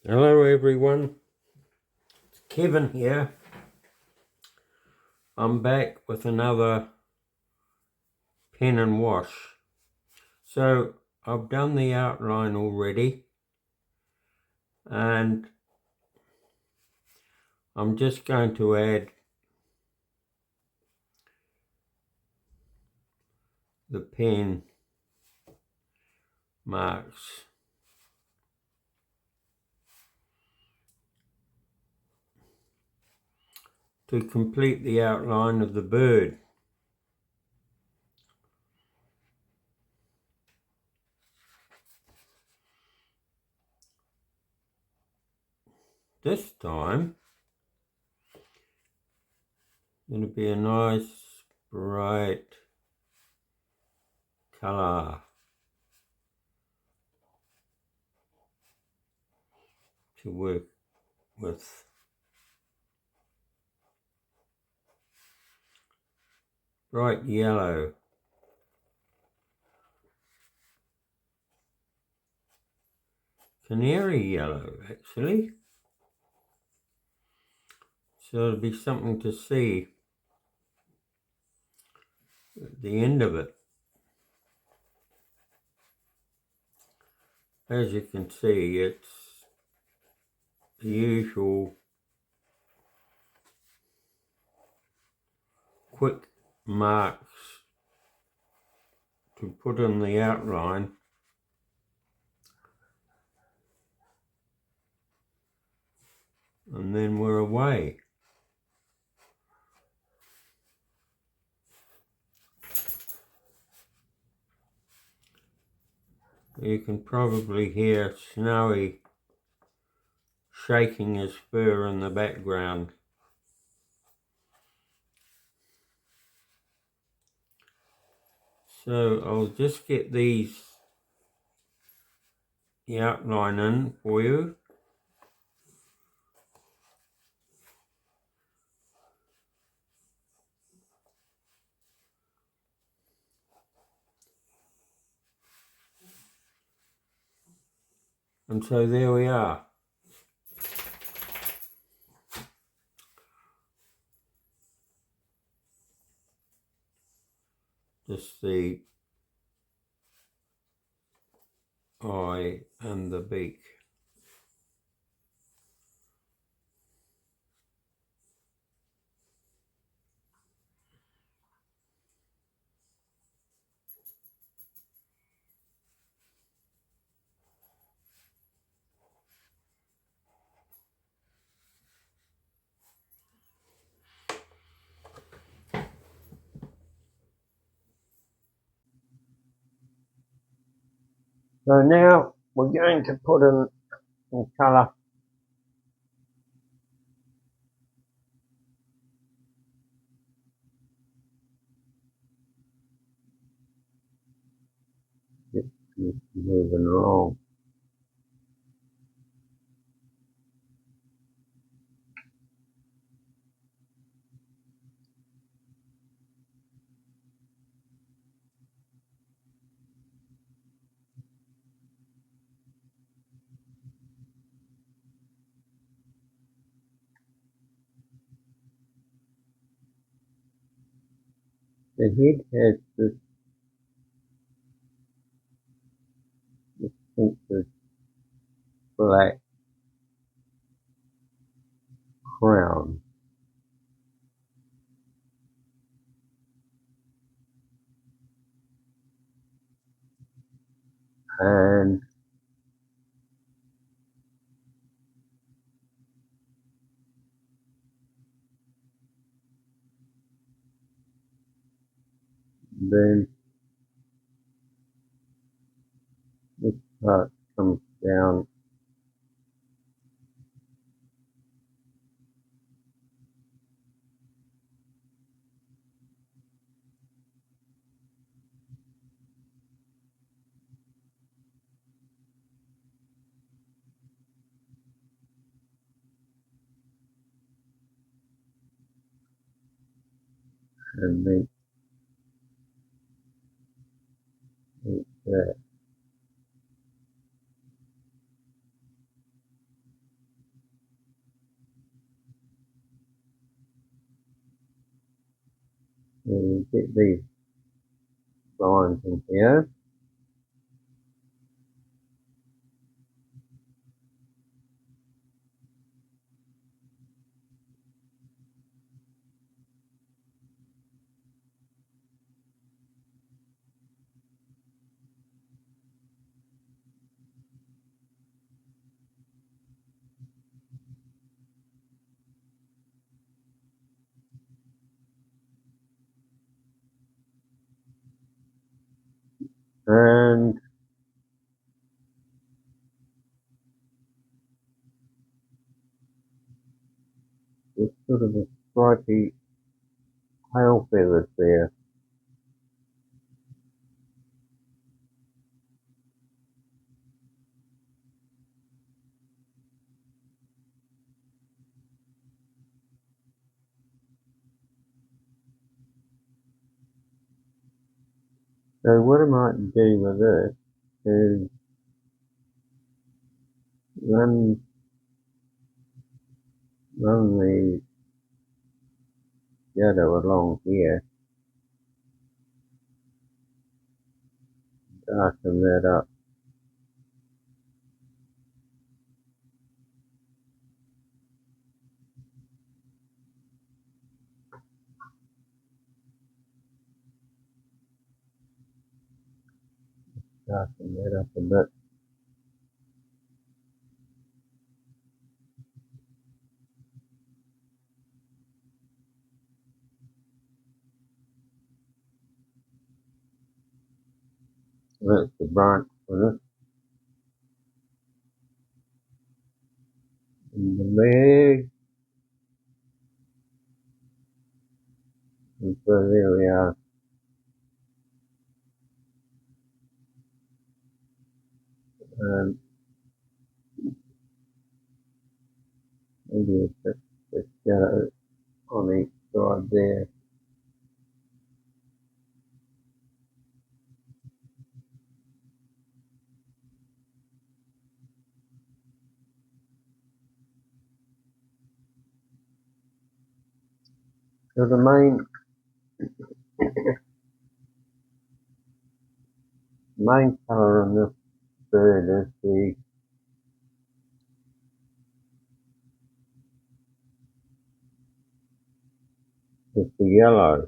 Hello everyone, it's Kevin here. I'm back with another pen and wash. So I've done the outline already and I'm just going to add the pen marks. To complete the outline of the bird. This time it'll be a nice bright colour to work with. Bright yellow. Canary yellow actually. So it'll be something to see at the end of it. As you can see, it's the usual quick marks to put in the outline, and then we're away. You can probably hear Snowy shaking his fur in the background. So I'll just get the outline in for you. And so there we are. Just the eye and the beak. So now we're going to put in some colour. Just moving along. The head has this distinctive black crown. And then this part comes down and then it's that. and get these lines in here. And there's sort of a stripy tail feathers there. So what I might do with this is run the shadow along here, darken that up. Darken that up a bit. That's the branch for this. And the leg. And so there we are. And maybe it's just the shadow on each side there. So the main colour in this bird is the yellow.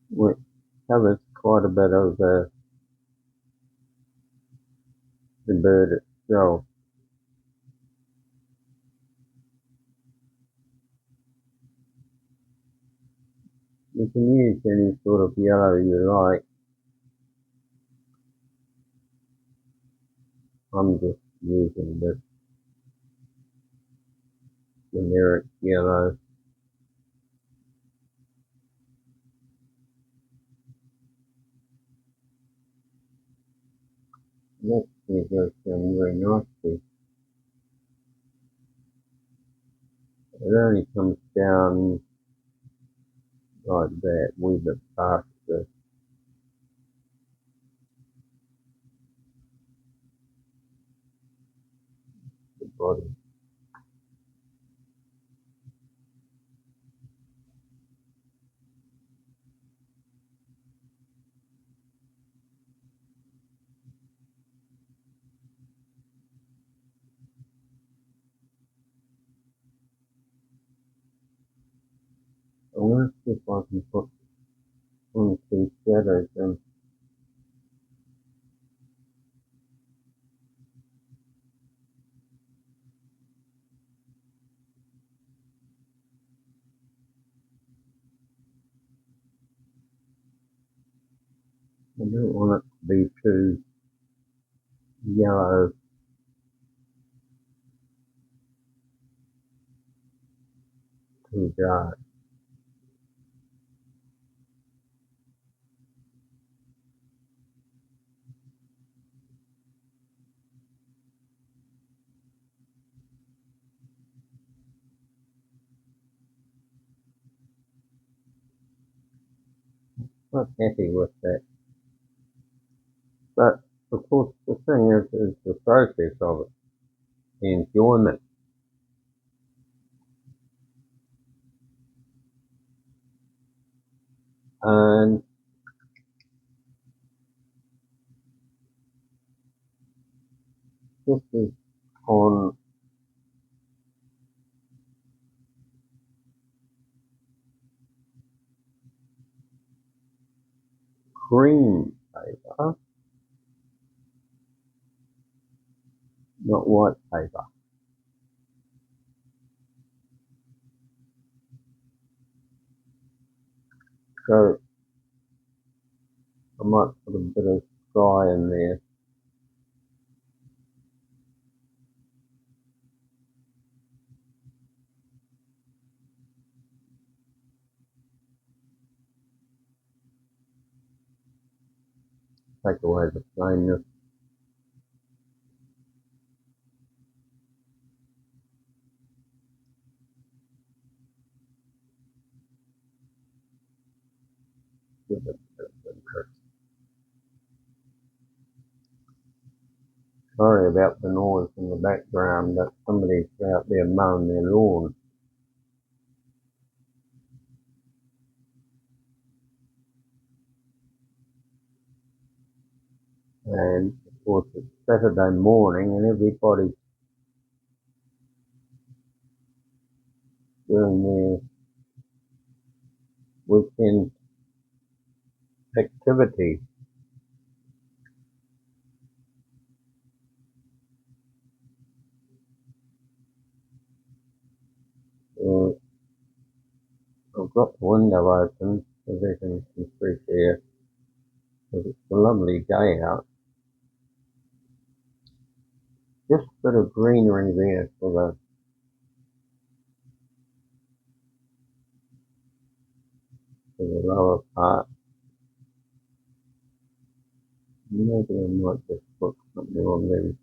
Which covers quite a bit of the bird itself. You can use any sort of yellow you like. I'm just using this generic yellow. That goes down very nicely. It only comes down like that, wee bit past the body. I want to see if I can put one or two shadows in. I don't want it to be too yellow. Too dark. Not happy with that. But of course the thing is the process of it, the enjoyment. and this is on cream paper, not white paper. So I might put a bit of sky in there. Take away the plainness. Give it a bit of interest. Sorry about the noise in the background, but somebody's out there mowing their lawn. And of course it's Saturday morning and everybody's doing their weekend activity. I've got the window open so there's some fresh air because it's a lovely day out. Just a bit of greenery there for the lower part. Maybe I might just put something on there.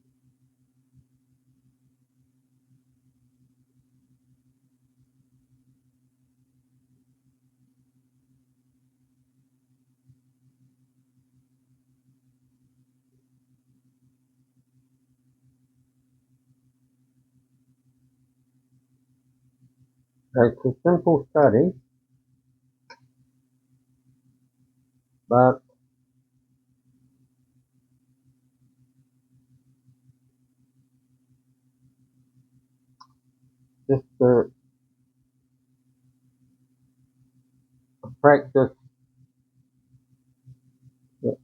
It's a simple study, but just a practice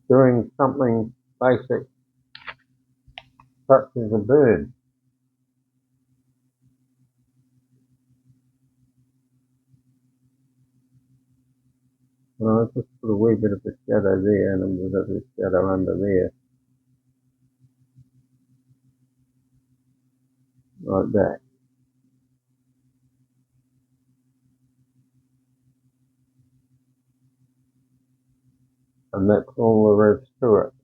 doing something basic such as a bird. Just put a wee bit of a shadow there and a bit of a shadow under there, like that. And that's all there is to it.